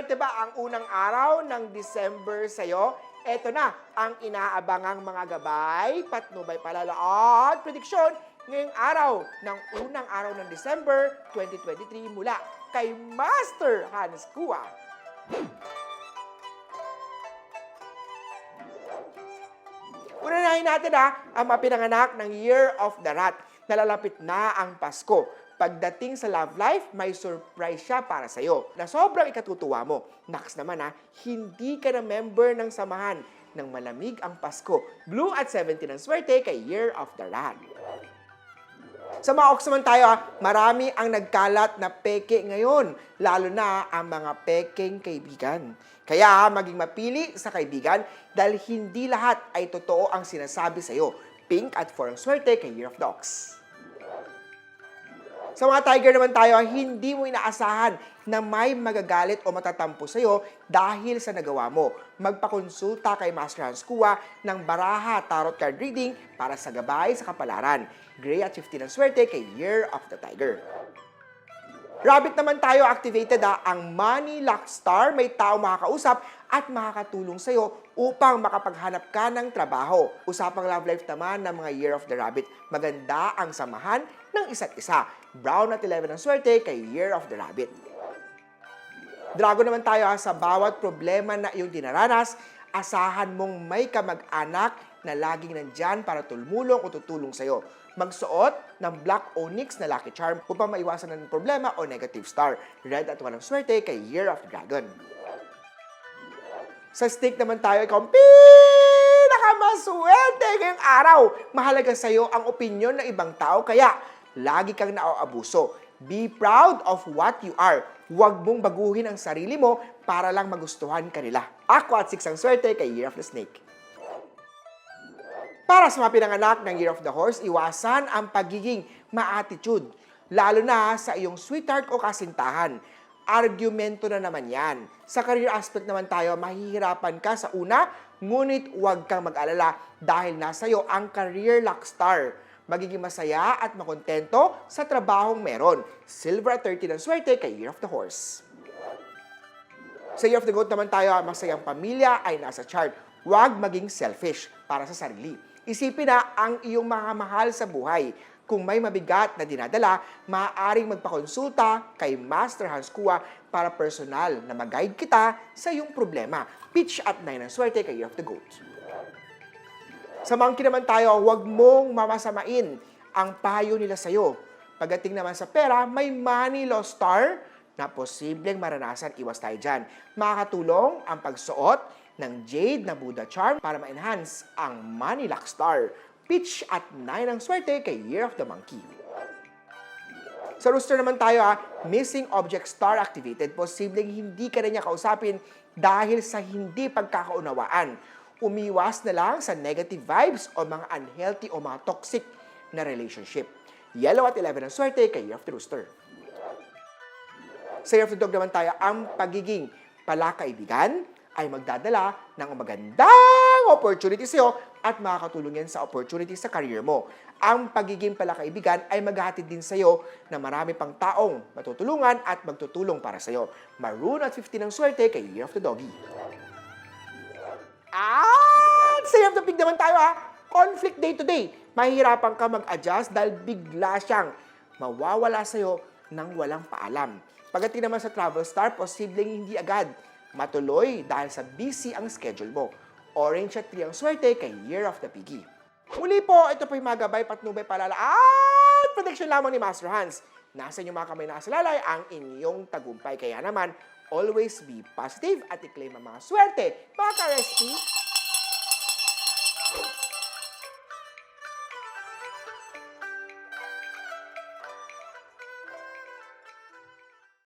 swerte ba ang unang araw ng December sa'yo? Eto na ang inaabangang mga gabay, patnubay palala at prediksyon ngayong araw ng unang araw ng December 2023 mula kay Master Hans Kua. Unahin natin ang mapinanganak ng Year of the Rat. Nalalapit na ang Pasko. Pagdating sa love life, may surprise siya para sa'yo na sobrang ikatutuwa mo. Next naman hindi ka na member ng samahan ng malamig ang Pasko. Blue at 17 ang swerte kay Year of the Rat. Sa mga Ox naman tayo, marami ang nagkalat na peke ngayon, lalo na ang mga pekeng kaibigan. Kaya maging mapili sa kaibigan dahil hindi lahat ay totoo ang sinasabi sa'yo. Pink at 4 ang swerte kay Year of the Ox. Sa mga Tiger naman tayo, hindi mo inaasahan na may magagalit o matatampo sa'yo dahil sa nagawa mo. Magpakonsulta kay Master Hans Kua ng Baraha Tarot Card Reading para sa gabay sa kapalaran. Gray at 15 ang swerte kay Year of the Tiger. Rabbit naman tayo, activated ang Money Luck Star. May tao makakausap at makakatulong sa'yo upang makapaghanap ka ng trabaho. Usapang love life naman ng mga Year of the Rabbit. Maganda ang samahan ng isa't isa. Brown at 11 ang swerte kay Year of the Rabbit. Dragon naman tayo, sa bawat problema na iyong dinaranas, asahan mong may kamag-anak na laging nandyan para tumulong o tutulong sa'yo. Magsuot ng Black Onyx na Lucky Charm upang maiwasan ng problema o negative star. Red at 1 ang swerte kay Year of the Dragon. Sa stick naman tayo, ikaw ang pinakamaswerte ngayong araw. Mahalaga sa'yo ang opinyon ng ibang tao, kaya lagi kang naaabuso. Be proud of what you are. Huwag mong baguhin ang sarili mo para lang magustuhan ka nila. Ako at 6 ang swerte kay Year of the Snake. Para sa mga pinanganak ng Year of the Horse, iwasan ang pagiging ma-attitude, lalo na sa iyong sweetheart o kasintahan. Argumento na naman yan. Sa career aspect naman tayo, mahihirapan ka sa una, ngunit huwag kang mag-alala dahil nasa iyo ang career luck star. Magiging masaya at makontento sa trabahong meron. Silver at 13 ang swerte kay Year of the Horse. Sa Year of the Goat naman tayo, masayang pamilya ay nasa chart. Huwag maging selfish para sa sarili. Isipin na ang iyong mga mahal sa buhay. Kung may mabigat na dinadala, maaaring magpakonsulta kay Master Hans Kua para personal na mag-guide kita sa iyong problema. Pitch at 9 ang swerte kay Year of the Goat. Sa Monkey naman tayo, huwag mong mamasamain ang payo nila sa iyo. Pagdating naman sa pera, may money loss star na posibleng maranasan. Iwas tayo dyan. Makakatulong ang pagsuot ng Jade na Buddha Charm para ma-enhance ang Money Luck Star. Pitch at 9 ang swerte kay Year of the Monkey. Sa Rooster naman tayo, Missing Object Star activated. Posibleng hindi ka na niya kausapin dahil sa hindi pagkakaunawaan. Umiwas na lang sa negative vibes o mga unhealthy o mga toxic na relationship. Yellow at 11 ang swerte kay Year of the Rooster. Sa Year of the Dog naman tayo, ang pagiging palakaibigan ay magdadala ng magandang opportunity sa iyo at makakatulong yan sa opportunity sa career mo. Ang pagiging palakaibigan ay maghahatid din sa iyo na marami pang taong matutulungan at magtutulong para sa iyo. Maroon at 15 ang swerte kay Year of the Doggy. At sa Year of the Pig naman tayo, conflict day to day. Mahihirapan ka mag-adjust dahil bigla siyang mawawala sa iyo nang walang paalam. Pagdating naman sa Travel Star, posibleng hindi agad matuloy dahil sa busy ang schedule mo. Orange at 3 ang swerte kay Year of the Piggy. Muli po, ito po yung mga gabay, patnubay, palala at prediction lamang ni Master Hans. Nasa inyong mga kamay nakasalalay ang inyong tagumpay. Kaya naman, always be positive at i-claim ang mga swerte. Mga ka-recipe,